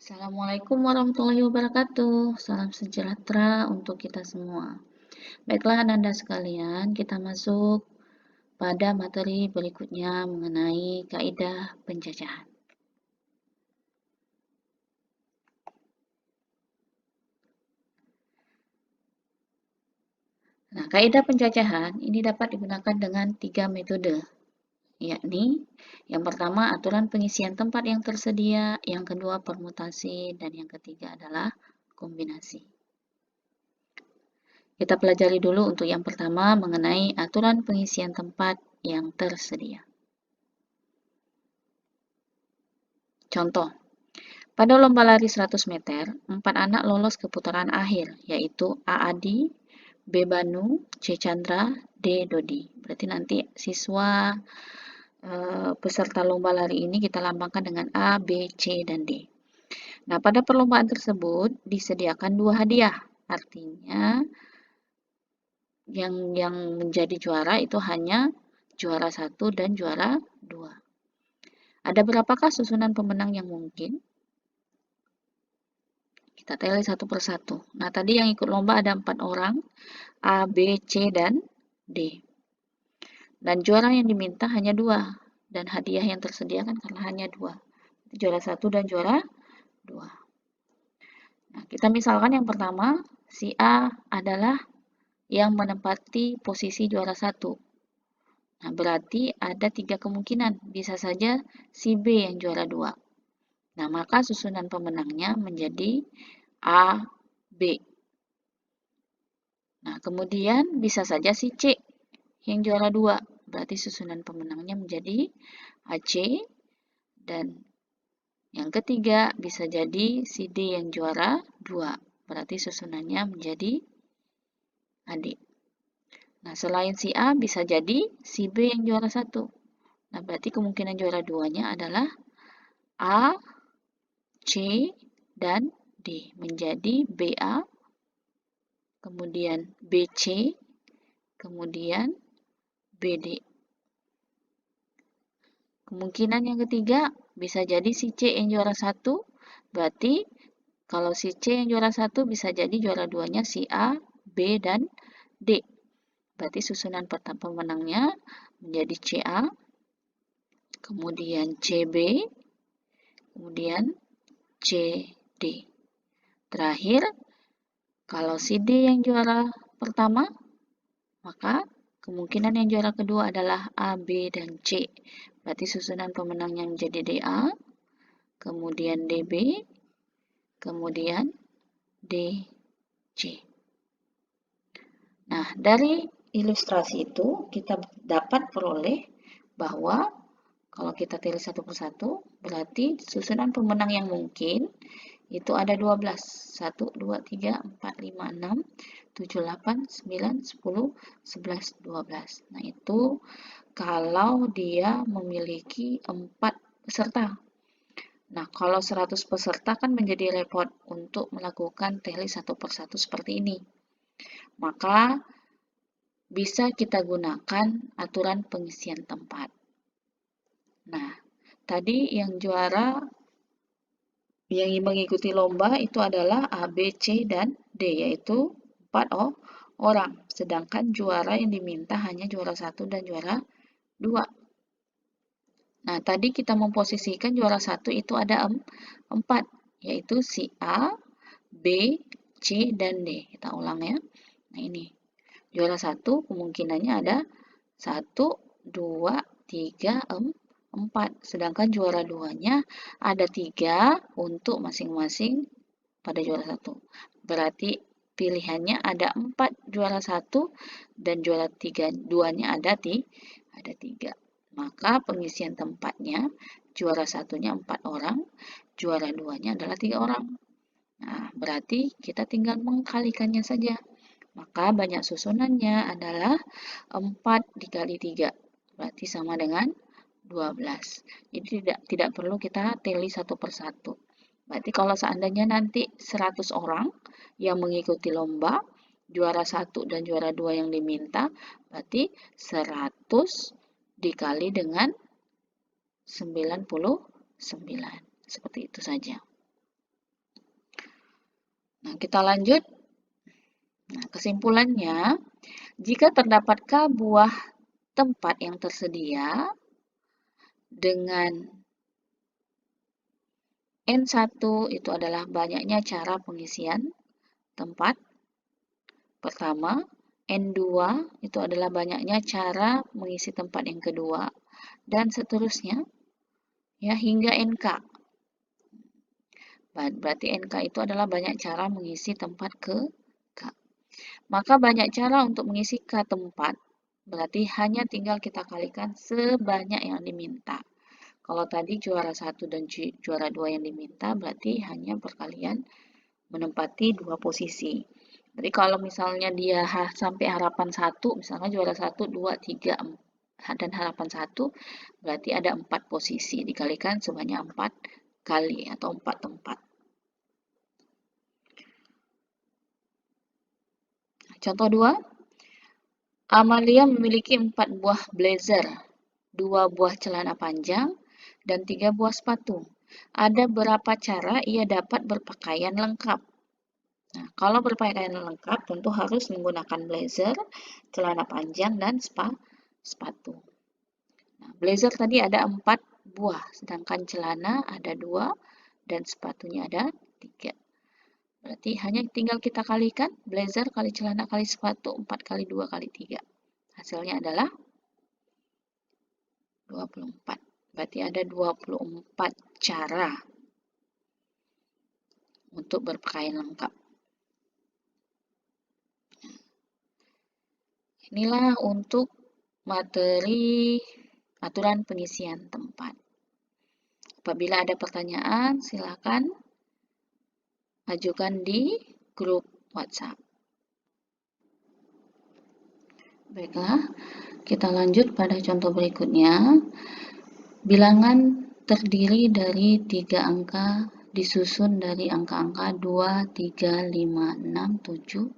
Assalamualaikum warahmatullahi wabarakatuh. Salam sejahtera untuk kita semua. Baiklah, Ananda sekalian, kita masuk pada materi berikutnya mengenai kaidah penjajahan. Nah, kaidah penjajahan ini dapat digunakan dengan 3 metode, yakni yang pertama aturan pengisian tempat yang tersedia, yang kedua permutasi, dan yang ketiga adalah kombinasi. Kita pelajari dulu untuk yang pertama mengenai aturan pengisian tempat yang tersedia. Contoh, pada lomba lari 100 meter, 4 anak lolos ke putaran akhir, yaitu A. Adi, B. Banu, C. Chandra, D. Dodi. Berarti nanti siswa peserta lomba lari ini kita lambangkan dengan A, B, C, dan D. Nah, pada perlombaan tersebut disediakan 2 hadiah. Artinya yang menjadi juara itu hanya juara 1 dan juara 2. Ada berapakah susunan pemenang yang mungkin? Kita teli satu persatu. Nah, tadi yang ikut lomba ada 4 orang, A, B, C, dan D. Dan juara yang diminta hanya 2. Dan hadiah yang tersedia kan karena hanya 2. Juara 1 dan juara 2. Nah, kita misalkan yang pertama, si A adalah yang menempati posisi juara 1. Nah, berarti ada 3 kemungkinan. Bisa saja si B yang juara 2. Nah, maka susunan pemenangnya menjadi A, B. Nah, kemudian bisa saja si C yang juara 2. Berarti susunan pemenangnya menjadi AC. Dan yang ketiga bisa jadi si D yang juara 2. Berarti susunannya menjadi AD. Nah, selain si A bisa jadi si B yang juara 1. Nah, berarti kemungkinan juara 2-nya adalah A, C, dan D. Menjadi BA, kemudian BC, kemudian BD. Kemungkinan yang ketiga bisa jadi si C yang juara 1. Berarti kalau si C yang juara 1 bisa jadi juara 2-nya si A, B, dan D. Berarti susunan pemenangnya menjadi CA, kemudian CB, kemudian CD. Terakhir, kalau si D yang juara pertama, maka kemungkinan yang juara kedua adalah A, B, dan C. Berarti susunan pemenangnya menjadi DA, kemudian DB, kemudian DC. Nah, dari ilustrasi itu kita dapat peroleh bahwa kalau kita tilis satu persatu, berarti susunan pemenang yang mungkin itu ada 12. 1, 2, 3, 4, 5, 6, 7, 8, 9, 10, 11, 12. Nah, itu kalau dia memiliki 4 peserta. Nah, kalau 100 peserta kan menjadi repot untuk melakukan teli satu persatu seperti ini. Maka bisa kita gunakan aturan pengisian tempat. Nah, tadi yang juara yang mengikuti lomba itu adalah A, B, C, dan D, yaitu 4 orang. Sedangkan juara yang diminta hanya juara 1 dan juara 2. Nah, tadi kita memposisikan juara 1 itu ada 4, yaitu si A, B, C, dan D. Kita ulang ya. Nah, ini. Juara 1 kemungkinannya ada 1, 2, 3, 4. Sedangkan juara 2-nya ada 3 untuk masing-masing pada juara 1. Berarti pilihannya ada 4 juara 1 dan juara 2-nya ada 3. Maka pengisian tempatnya juara 1-nya 4 orang, juara 2-nya adalah 3 orang. Nah, berarti kita tinggal mengkalikannya saja. Maka banyak susunannya adalah 4 dikali 3. Berarti sama dengan 12. Jadi tidak perlu kita teli satu persatu. Berarti kalau seandainya nanti 100 orang yang mengikuti lomba, juara 1 dan juara 2 yang diminta, berarti 100 dikali dengan 99. Seperti itu saja. Nah, kita lanjut. Nah, kesimpulannya, jika terdapat K buah tempat yang tersedia dengan N1 itu adalah banyaknya cara pengisian tempat pertama, N2 itu adalah banyaknya cara mengisi tempat yang kedua, dan seterusnya ya hingga NK. Berarti NK itu adalah banyak cara mengisi tempat ke K. Maka banyak cara untuk mengisi K tempat, berarti hanya tinggal kita kalikan sebanyak yang diminta. Kalau tadi juara 1 dan juara 2 yang diminta, berarti hanya perkalian menempati 2 posisi. Jadi kalau misalnya dia sampai harapan 1, misalnya juara 1, 2, 3, dan harapan 1, berarti ada 4 posisi, dikalikan sebanyak 4 kali atau 4 tempat. Contoh 2, Amalia memiliki 4 buah blazer, 2 buah celana panjang, dan 3 buah sepatu. Ada berapa cara ia dapat berpakaian lengkap? Nah, kalau berpakaian lengkap tentu harus menggunakan blazer, celana panjang, dan sepatu. Nah, blazer tadi ada 4 buah, sedangkan celana ada 2 dan sepatunya ada 3. Berarti hanya tinggal kita kalikan blazer kali celana kali sepatu, 4 kali 2 kali 3. Hasilnya adalah 24. Berarti ada 24 cara untuk berpakaian lengkap. Inilah untuk materi aturan pengisian tempat. Apabila ada pertanyaan, silakan ajukan di grup WhatsApp. Baiklah, kita lanjut pada contoh berikutnya. Bilangan terdiri dari 3 angka disusun dari angka-angka 2, 3, 5, 6, 7,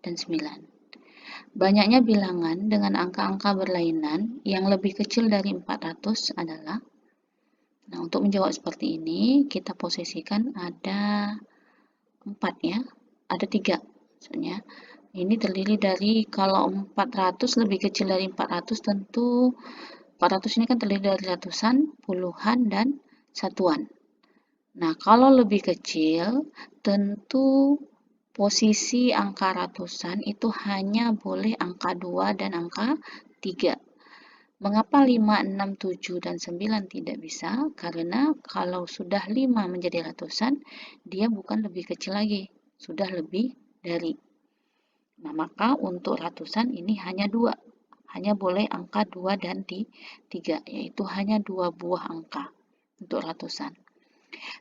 dan 9. Banyaknya bilangan dengan angka-angka berlainan yang lebih kecil dari 400 adalah. Nah, untuk menjawab seperti ini, kita posisikan ada 4 ya, ada 3 maksudnya. Ini terdiri dari, kalau 400 lebih kecil dari 400, tentu 400 ini kan terdiri dari ratusan, puluhan, dan satuan. Nah, kalau lebih kecil, tentu posisi angka ratusan itu hanya boleh angka 2 dan angka 3. Mengapa 5, 6, 7, dan 9 tidak bisa? Karena kalau sudah 5 menjadi ratusan, dia bukan lebih kecil lagi, sudah lebih dari. Nah, maka untuk ratusan ini hanya 2. Hanya boleh angka 2 dan 3, yaitu hanya 2 buah angka untuk ratusan.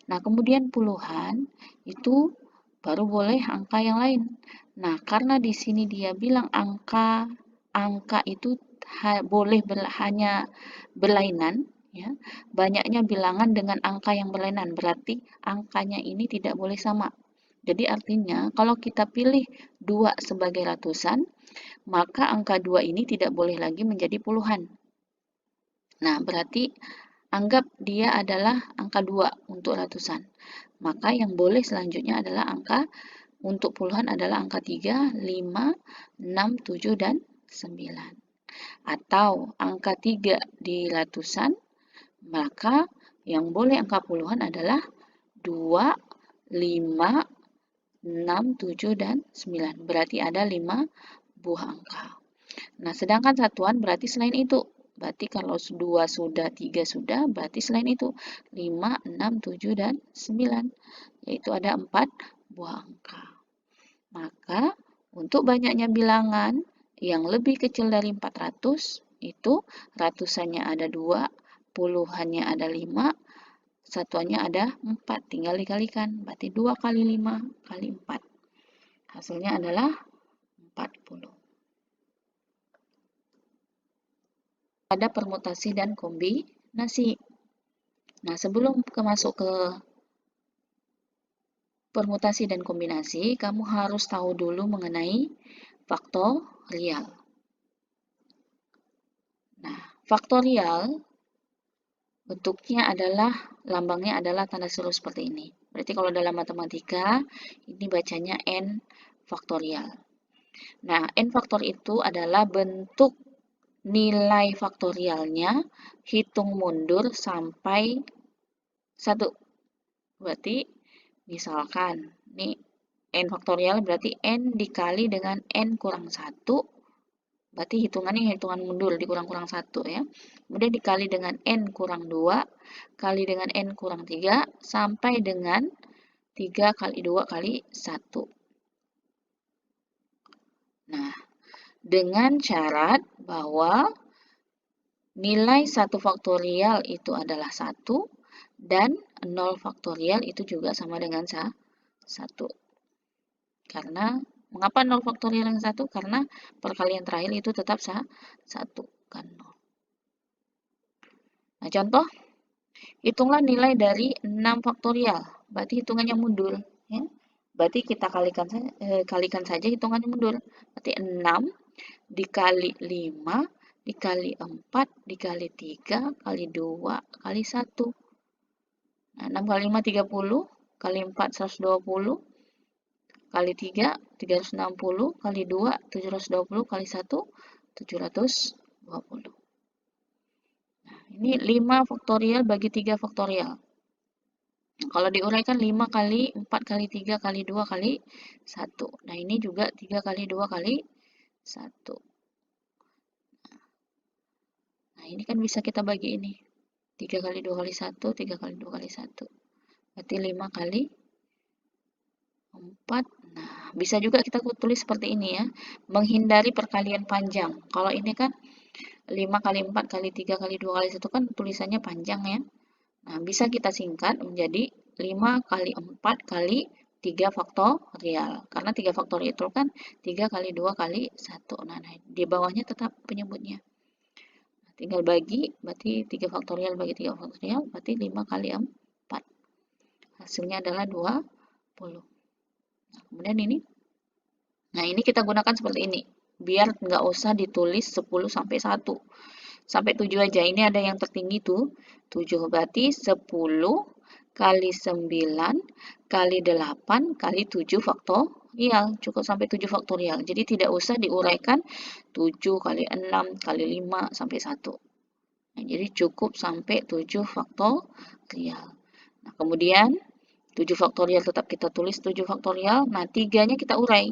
Nah, kemudian puluhan itu baru boleh angka yang lain. Nah, karena di sini dia bilang angka itu boleh hanya berlainan, ya. Banyaknya bilangan dengan angka yang berlainan, berarti angkanya ini tidak boleh sama. Jadi artinya kalau kita pilih 2 sebagai ratusan, maka angka 2 ini tidak boleh lagi menjadi puluhan. Nah, berarti anggap dia adalah angka 2 untuk ratusan. Maka yang boleh selanjutnya adalah angka untuk puluhan adalah angka 3, 5, 6, 7, dan 9. Atau angka 3 di ratusan, maka yang boleh angka puluhan adalah 2, 5, 6, 7, dan 9. Berarti ada 5 buah angka. Nah, sedangkan satuan berarti selain itu. Berarti kalau 2 sudah, 3 sudah, berarti selain itu 5, 6, 7, dan 9. Yaitu ada 4 buah angka. Maka untuk banyaknya bilangan yang lebih kecil dari 400, itu ratusannya ada 2, puluhannya ada 5, satuannya ada 4. Tinggal dikalikan. Berarti 2 kali 5 kali 4. Hasilnya adalah 40. Ada permutasi dan kombinasi. Nah, sebelum masuk ke permutasi dan kombinasi, kamu harus tahu dulu mengenai faktorial. Nah, faktorial bentuknya adalah, lambangnya adalah tanda seru seperti ini. Berarti kalau dalam matematika, ini bacanya n faktorial. Nah, n faktor itu adalah bentuk nilai faktorialnya, hitung mundur sampai 1. Berarti, misalkan, ini n faktorial berarti n dikali dengan n kurang 1, berarti hitungannya hitungan mundur, dikurang-kurang 1 ya. Kemudian dikali dengan n kurang 2, kali dengan n kurang 3, sampai dengan 3 kali 2 kali 1. Nah, dengan syarat bahwa nilai 1 faktorial itu adalah 1 dan 0 faktorial itu juga sama dengan 1. Karena, mengapa 0 faktorial yang 1? Karena perkalian terakhir itu tetap 1, kan 0. Nah, contoh, hitunglah nilai dari 6 faktorial, berarti hitungannya mundur. Ya. Berarti kita kalikan saja hitungannya mundur. Berarti 6 dikali 5 dikali 4 dikali 3 kali 2 kali 1. Nah, 6 kali 5 30, kali 4 120, kali 3 360, kali 2 720, kali 1 720. Nah, ini 5 faktorial bagi 3 faktorial. Kalau diuraikan 5 kali 4 kali 3 kali 2 kali 1. Nah, ini juga 3 kali 2 kali 1. Nah, ini kan bisa kita bagi ini. 3 kali 2 kali 1, 3 kali 2 kali 1. Berarti 5 kali 4. Nah, bisa juga kita tulis seperti ini ya. Menghindari perkalian panjang. Kalau ini kan 5 kali 4 kali 3 kali 2 kali 1 kan tulisannya panjang ya. Nah, bisa kita singkat menjadi 5 kali 4 kali 3 faktorial. Karena 3 faktorial itu kan 3 kali 2 kali 1. Nah, di bawahnya tetap penyebutnya. Tinggal bagi, berarti 3 faktorial bagi 3 faktorial, berarti 5 kali 4. Hasilnya adalah 20. Nah, kemudian ini. Nah, ini kita gunakan seperti ini. Biar nggak usah ditulis 10 sampai 1. Sampai 7 aja. Ini ada yang tertinggi tuh. 7 berarti 10 kali 9 kali 8 kali 7 faktorial. Cukup sampai 7 faktorial. Jadi tidak usah diuraikan 7 kali 6 kali 5 sampai 1. Nah, jadi cukup sampai 7 faktorial. Nah, kemudian 7 faktorial tetap kita tulis 7 faktorial. Nah, 3-nya kita urai.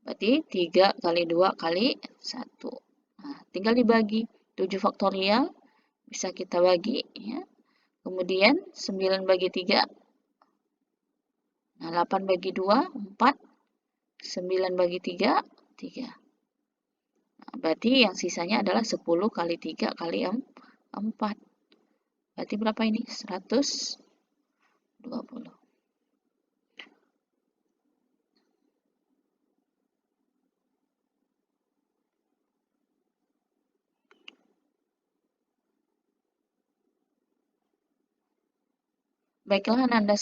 Berarti 3 kali 2 kali 1. Nah, tinggal dibagi. 7 faktorial bisa kita bagi. Ya. Kemudian 9 bagi 3. Nah, 8 bagi 2, 4. 9 bagi 3, 3. Nah, berarti yang sisanya adalah 10 kali 3 kali 4. Berarti berapa ini? 120. Baiklah, Ananda.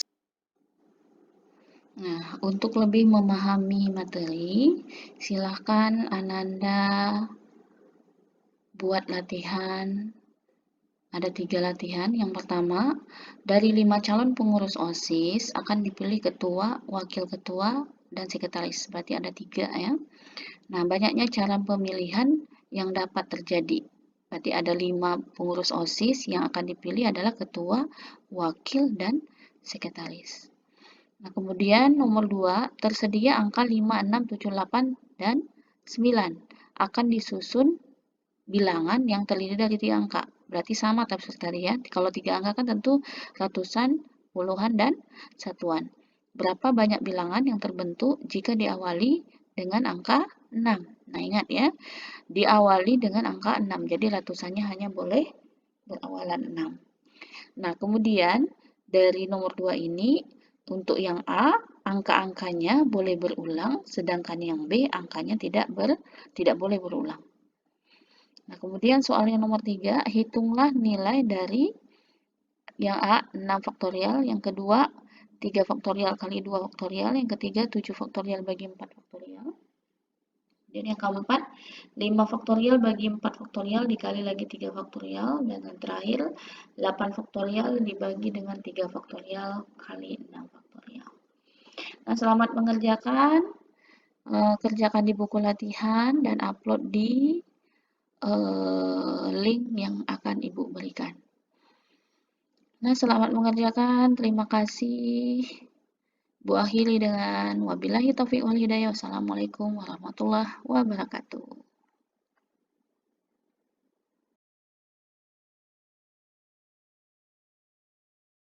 Nah, untuk lebih memahami materi, silahkan Ananda buat latihan. Ada 3 latihan. Yang pertama, dari 5 calon pengurus OSIS akan dipilih ketua, wakil ketua, dan sekretaris. Berarti ada 3 ya. Nah, banyaknya cara pemilihan yang dapat terjadi. Berarti ada 5 pengurus OSIS yang akan dipilih adalah ketua, wakil, dan sekretaris. Nah, kemudian nomor 2, tersedia angka 5, 6, 7, 8, dan 9. Akan disusun bilangan yang terdiri dari 3 angka. Berarti sama tapi tadi ya. Kalau 3 angka kan tentu ratusan, puluhan, dan satuan. Berapa banyak bilangan yang terbentuk jika diawali dengan angka 6? Nah, ingat ya, diawali dengan angka 6. Jadi ratusannya hanya boleh berawalan 6. Nah, kemudian dari nomor 2 ini, untuk yang A, angka-angkanya boleh berulang, sedangkan yang B, angkanya tidak boleh berulang. Nah, kemudian soal yang nomor 3, hitunglah nilai dari yang A, 6 faktorial, yang kedua, 3 faktorial kali 2 faktorial, yang ketiga, 7 faktorial bagi 4 faktorial. Dan yang keempat, 5 faktorial bagi 4 faktorial dikali lagi 3 faktorial, dan yang terakhir, 8 faktorial dibagi dengan 3 faktorial kali 6 faktorial. Nah, selamat mengerjakan, kerjakan di buku latihan dan upload di link yang akan Ibu berikan. Nah, selamat mengerjakan. Terima kasih. Bu akhiri dengan wabillahi taufiq wal hidayah. Wassalamualaikum warahmatullahi wabarakatuh.